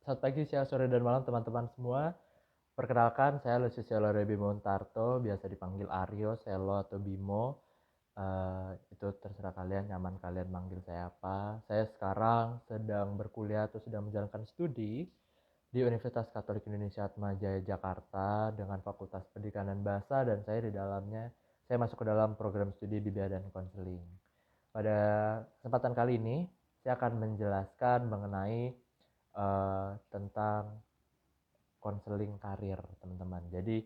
Selamat pagi, siang, sore, dan malam teman-teman semua. Perkenalkan, saya Lucius Yolore Bimo Untarto, biasa dipanggil Aryo, Selo, atau Bimo. Itu terserah kalian, nyaman kalian manggil saya apa. Saya sekarang sedang berkuliah atau sedang menjalankan studi di Universitas Katolik Indonesia Atmajaya Jakarta dengan Fakultas Pendidikan dan Bahasa, dan saya di dalamnya, saya masuk ke dalam program studi bimbingan dan konseling. Pada kesempatan kali ini, saya akan menjelaskan mengenai tentang konseling karir, teman-teman. Jadi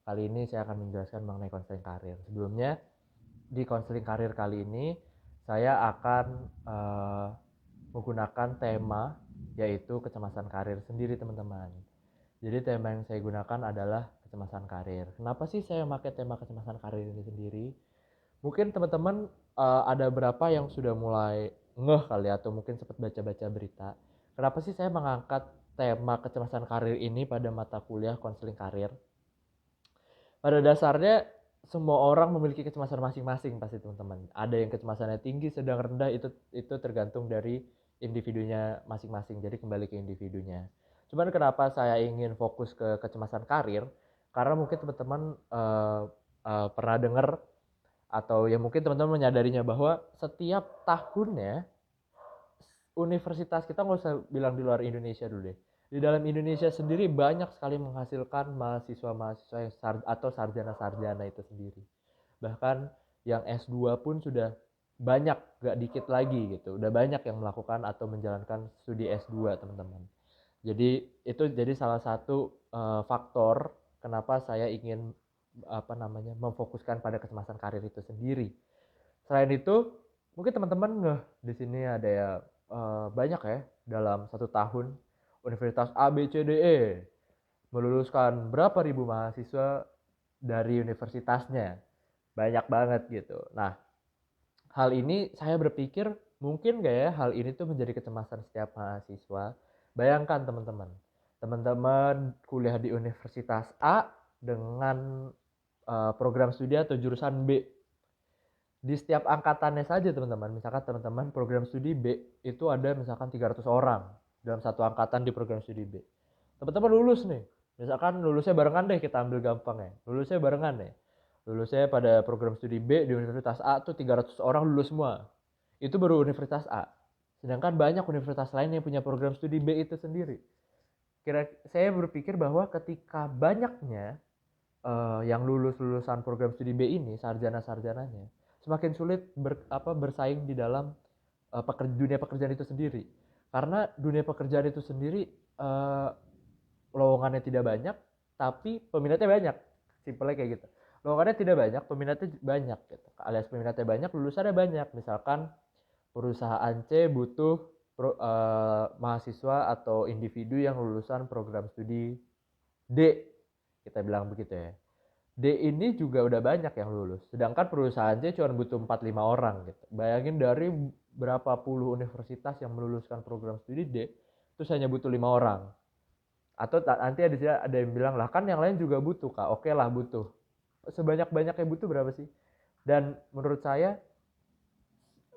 kali ini saya akan menjelaskan mengenai konseling karir. Sebelumnya, di konseling karir kali ini saya akan menggunakan tema yaitu kecemasan karir sendiri, teman-teman. Jadi tema yang saya gunakan adalah kecemasan karir. Kenapa sih saya pakai tema kecemasan karir ini sendiri? Mungkin teman-teman ada berapa yang sudah mulai ngeh kali atau mungkin sempat baca-baca berita. Kenapa sih saya mengangkat tema kecemasan karir ini pada mata kuliah konseling karir? Pada dasarnya semua orang memiliki kecemasan masing-masing pasti, teman-teman. Ada yang kecemasannya tinggi, sedang rendah, itu tergantung dari individunya masing-masing. Jadi kembali ke individunya. Cuman kenapa saya ingin fokus ke kecemasan karir? Karena mungkin teman-teman pernah dengar atau ya mungkin teman-teman menyadarinya bahwa setiap tahunnya universitas, kita nggak usah bilang di luar Indonesia dulu deh, di dalam Indonesia sendiri banyak sekali menghasilkan mahasiswa-mahasiswa yang atau sarjana-sarjana itu sendiri. Bahkan yang S2 pun sudah banyak, gak dikit lagi gitu, udah banyak yang melakukan atau menjalankan studi S2, teman-teman. Jadi itu jadi salah satu faktor kenapa saya ingin memfokuskan pada kecemasan karir itu sendiri. Selain itu, mungkin teman-teman ngeh di sini ada ya banyak ya dalam satu tahun Universitas A B C D E meluluskan berapa ribu mahasiswa dari universitasnya. Banyak banget gitu. Nah, hal ini saya berpikir mungkin gak ya hal ini tuh menjadi kecemasan setiap mahasiswa. Bayangkan teman-teman, teman-teman kuliah di Universitas A dengan program studi atau jurusan B. Di setiap angkatannya saja, teman-teman, misalkan teman-teman program studi B itu ada misalkan 300 orang dalam satu angkatan di program studi B. Teman-teman lulus nih, misalkan lulusnya barengan deh, kita ambil gampang ya, lulusnya barengan nih, lulusnya pada program studi B di Universitas A tuh 300 orang lulus semua, itu baru Universitas A. Sedangkan banyak universitas lain yang punya program studi B itu sendiri. Saya berpikir bahwa ketika banyaknya yang lulusan program studi B ini, sarjana-sarjananya, semakin sulit bersaing di dalam dunia pekerjaan itu sendiri. Karena dunia pekerjaan itu sendiri uh, lowongannya tidak banyak, tapi peminatnya banyak. Simpelnya kayak gitu. Lowongannya tidak banyak, peminatnya banyak. Gitu. Alias peminatnya banyak, lulusannya banyak. Misalkan perusahaan C butuh mahasiswa atau individu yang lulusan program studi D, kita bilang begitu ya. D ini juga udah banyak yang lulus. Sedangkan perusahaan C cuma butuh 4-5 orang gitu. Bayangin dari berapa puluh universitas yang meluluskan program studi D, terus hanya butuh 5 orang. Atau nanti ada yang bilang lah kan yang lain juga butuh kak. Oke lah butuh. Sebanyak-banyaknya butuh berapa sih? Dan menurut saya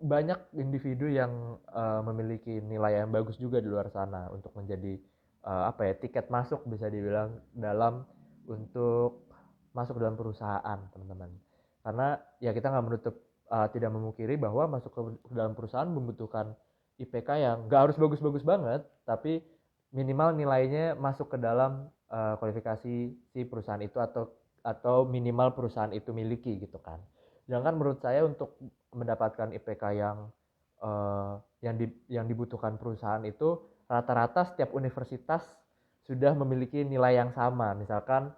banyak individu yang memiliki nilai yang bagus juga di luar sana untuk menjadi tiket masuk bisa dibilang dalam untuk masuk dalam perusahaan, teman-teman. Karena ya kita nggak menutup tidak memungkiri bahwa masuk ke dalam perusahaan membutuhkan IPK yang nggak harus bagus-bagus banget, tapi minimal nilainya masuk ke dalam kualifikasi si perusahaan itu atau minimal perusahaan itu miliki gitu kan. Sedangkan menurut saya untuk mendapatkan IPK yang dibutuhkan perusahaan itu rata-rata setiap universitas sudah memiliki nilai yang sama. Misalkan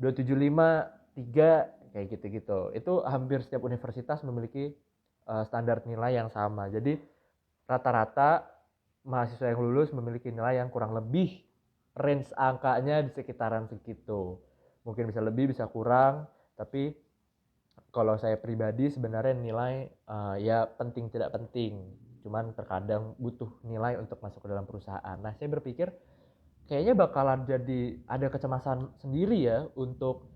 275, 3 kayak gitu-gitu. Itu hampir setiap universitas memiliki standar nilai yang sama. Jadi rata-rata mahasiswa yang lulus memiliki nilai yang kurang lebih range angkanya di sekitaran segitu. Mungkin bisa lebih, bisa kurang, tapi kalau saya pribadi sebenarnya nilai ya penting tidak penting, cuman terkadang butuh nilai untuk masuk ke dalam perusahaan. Nah, saya berpikir kayaknya bakalan jadi ada kecemasan sendiri ya untuk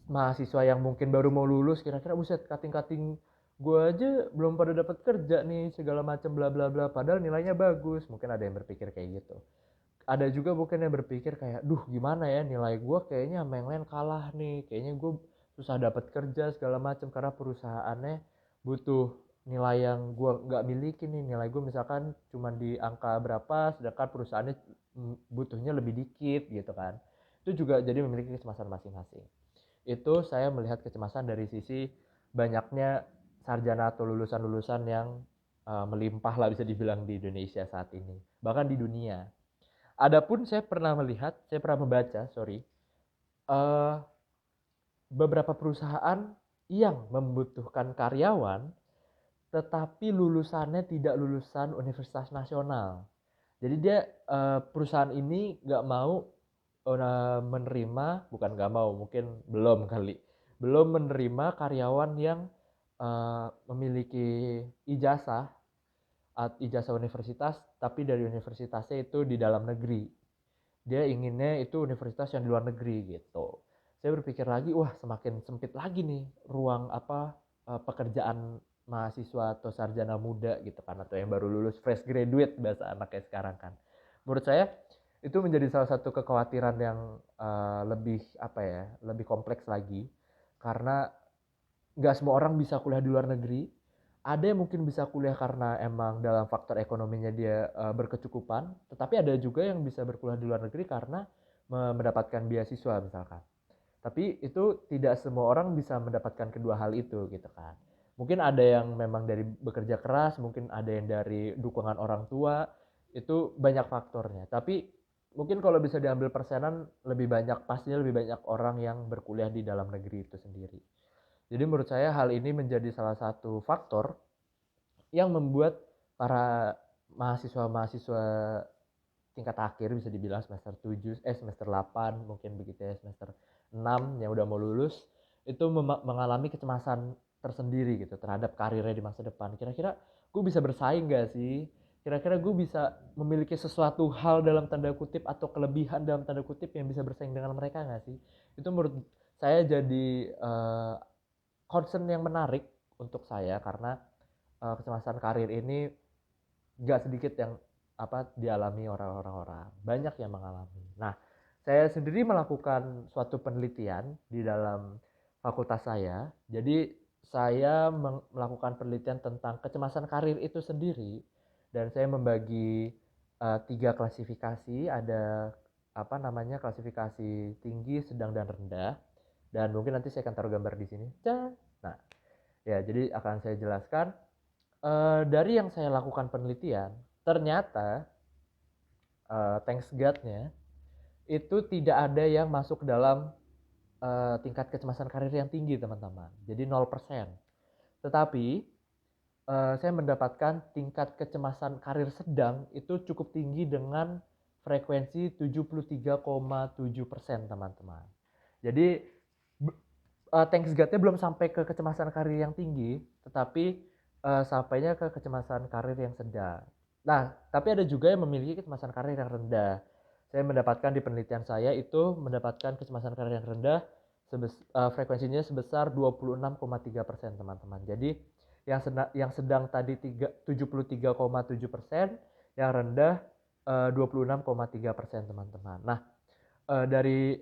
mahasiswa yang mungkin baru mau lulus, kira-kira buset kating-kating gue aja belum pada dapat kerja nih segala macam bla bla bla, padahal nilainya bagus. Mungkin ada yang berpikir kayak gitu. ada juga mungkin yang berpikir kayak, duh gimana ya nilai gue kayaknya sama yang lain kalah nih, kayaknya gue susah dapat kerja segala macam karena perusahaannya butuh nilai yang gue nggak miliki nih, nilai gue misalkan cuma di angka berapa sedangkan perusahaannya butuhnya lebih dikit gitu kan. Itu juga jadi memiliki kecemasan masing-masing. Itu saya melihat kecemasan dari sisi banyaknya sarjana atau lulusan-lulusan yang melimpah lah bisa dibilang di Indonesia saat ini, bahkan di dunia. Adapun saya pernah membaca, eh, beberapa perusahaan yang membutuhkan karyawan, tetapi lulusannya tidak lulusan universitas nasional. Jadi dia perusahaan ini nggak mau menerima, bukan nggak mau, mungkin belum menerima karyawan yang memiliki ijazah ijazah universitas, tapi dari universitasnya itu di dalam negeri. Dia inginnya itu universitas yang di luar negeri gitu. Saya berpikir lagi, wah semakin sempit lagi nih ruang pekerjaan mahasiswa atau sarjana muda gitu kan, atau yang baru lulus fresh graduate bahasa anaknya sekarang kan. Menurut saya itu menjadi salah satu kekhawatiran yang lebih kompleks lagi, karena nggak semua orang bisa kuliah di luar negeri. Ada yang mungkin bisa kuliah karena emang dalam faktor ekonominya dia berkecukupan, tetapi ada juga yang bisa berkuliah di luar negeri karena mendapatkan beasiswa misalkan. Tapi itu tidak semua orang bisa mendapatkan kedua hal itu gitu kan. Mungkin ada yang memang dari bekerja keras, mungkin ada yang dari dukungan orang tua, itu banyak faktornya. Tapi mungkin kalau bisa diambil persenan pastinya lebih banyak orang yang berkuliah di dalam negeri itu sendiri. Jadi menurut saya hal ini menjadi salah satu faktor yang membuat para mahasiswa-mahasiswa tingkat akhir bisa dibilang semester 8 mungkin begitu ya, semester 6 yang udah mau lulus itu mengalami kecemasan tersendiri gitu terhadap karirnya di masa depan. Kira-kira gue bisa bersaing gak sih? Kira-kira gue bisa memiliki sesuatu hal dalam tanda kutip atau kelebihan dalam tanda kutip yang bisa bersaing dengan mereka gak sih? Itu menurut saya jadi concern yang menarik untuk saya, karena kecemasan karir ini gak sedikit yang dialami orang-orang, banyak yang mengalami. Nah, saya sendiri melakukan suatu penelitian di dalam fakultas saya. Jadi saya melakukan penelitian tentang kecemasan karir itu sendiri, dan saya membagi 3 klasifikasi. Ada klasifikasi tinggi, sedang, dan rendah. Dan mungkin nanti saya akan taruh gambar di sini. Nah, ya jadi akan saya jelaskan. Dari yang saya lakukan penelitian, ternyata thanks God-nya itu tidak ada yang masuk dalam tingkat kecemasan karir yang tinggi, teman-teman. Jadi 0%. Tetapi saya mendapatkan tingkat kecemasan karir sedang itu cukup tinggi dengan frekuensi 73,7%, teman-teman. Jadi thanks God-nya belum sampai ke kecemasan karir yang tinggi, tetapi sampainya ke kecemasan karir yang sedang. Nah, tapi ada juga yang memiliki kecemasan karir yang rendah. Saya mendapatkan di penelitian saya itu mendapatkan kecemasan karir yang rendah frekuensinya sebesar 26,3%, teman-teman. Jadi yang sedang tadi 73,7%, yang rendah 26,3%, teman-teman. Nah, dari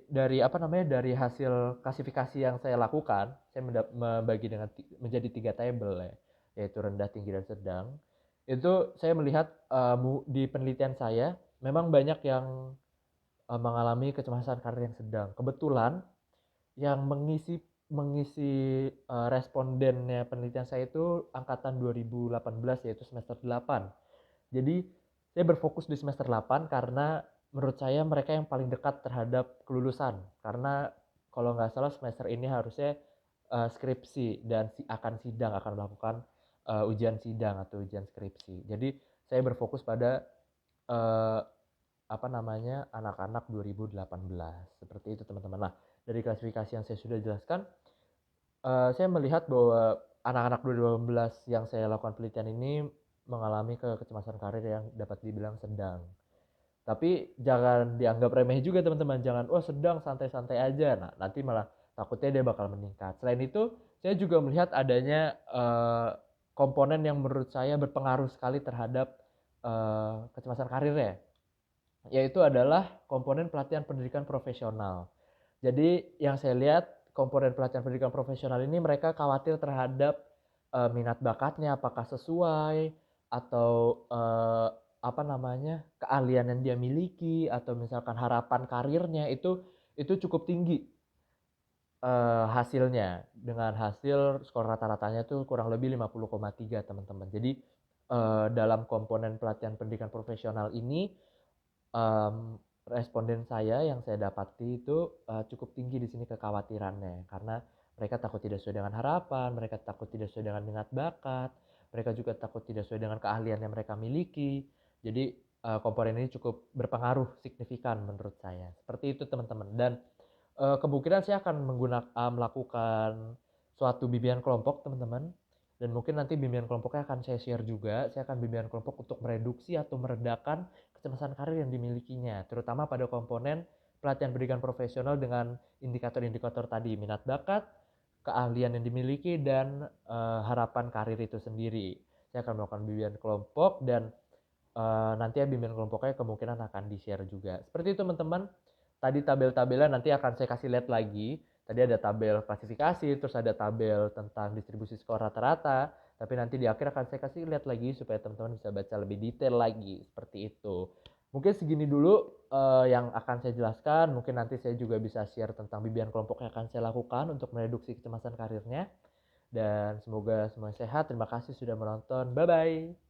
hasil klasifikasi yang saya lakukan, saya membagi menjadi 3 tabel ya, yaitu rendah, tinggi, dan sedang. Itu saya melihat di penelitian saya memang banyak yang mengalami kecemasan karir yang sedang. Kebetulan yang mengisi respondennya penelitian saya itu angkatan 2018, yaitu semester 8. Jadi saya berfokus di semester 8 karena menurut saya mereka yang paling dekat terhadap kelulusan. Karena kalau nggak salah semester ini harusnya skripsi dan akan melakukan ujian sidang atau ujian skripsi. Jadi saya berfokus pada uh, anak-anak 2018. Seperti itu, teman-teman. Nah, dari klasifikasi yang saya sudah jelaskan, saya melihat bahwa anak-anak 2018 yang saya lakukan penelitian ini mengalami kecemasan karir yang dapat dibilang sedang. Tapi jangan dianggap remeh juga, teman-teman. Jangan, sedang, santai-santai aja. Nah, nanti malah takutnya dia bakal meningkat. Selain itu, saya juga melihat adanya komponen yang menurut saya berpengaruh sekali terhadap kecemasan karirnya. yaitu adalah komponen pelatihan pendidikan profesional. Jadi yang saya lihat komponen pelatihan pendidikan profesional ini mereka khawatir terhadap minat bakatnya apakah sesuai atau apa namanya keahlian yang dia miliki atau misalkan harapan karirnya itu cukup tinggi hasilnya dengan hasil skor rata-ratanya tuh kurang lebih 50,3 teman-teman. Jadi dalam komponen pelatihan pendidikan profesional ini responden saya yang saya dapati itu cukup tinggi di sini kekhawatirannya karena mereka takut tidak sesuai dengan harapan, mereka takut tidak sesuai dengan minat bakat, mereka juga takut tidak sesuai dengan keahlian yang mereka miliki. Jadi komponen ini cukup berpengaruh signifikan menurut saya. Seperti itu teman-teman. Dan kemungkinan saya akan melakukan suatu bimbingan kelompok teman-teman. Dan mungkin nanti bimbingan kelompoknya akan saya share juga. Saya akan bimbingan kelompok untuk mereduksi atau meredakan kecemasan karir yang dimilikinya, terutama pada komponen pelatihan pendidikan profesional dengan indikator-indikator tadi, minat bakat, keahlian yang dimiliki, dan harapan karir itu sendiri. Saya akan melakukan bimbingan kelompok dan nanti ya bimbingan kelompoknya kemungkinan akan di-share juga. Seperti itu teman-teman. Tadi tabel-tabelnya nanti akan saya kasih lihat lagi. Tadi ada tabel klasifikasi, terus ada tabel tentang distribusi skor rata-rata. Tapi nanti di akhir akan saya kasih lihat lagi supaya teman-teman bisa baca lebih detail lagi. Seperti itu. Mungkin segini dulu yang akan saya jelaskan. Mungkin nanti saya juga bisa share tentang bimbingan kelompok yang akan saya lakukan untuk mereduksi kecemasan karirnya. Dan semoga semua sehat. Terima kasih sudah menonton. Bye-bye.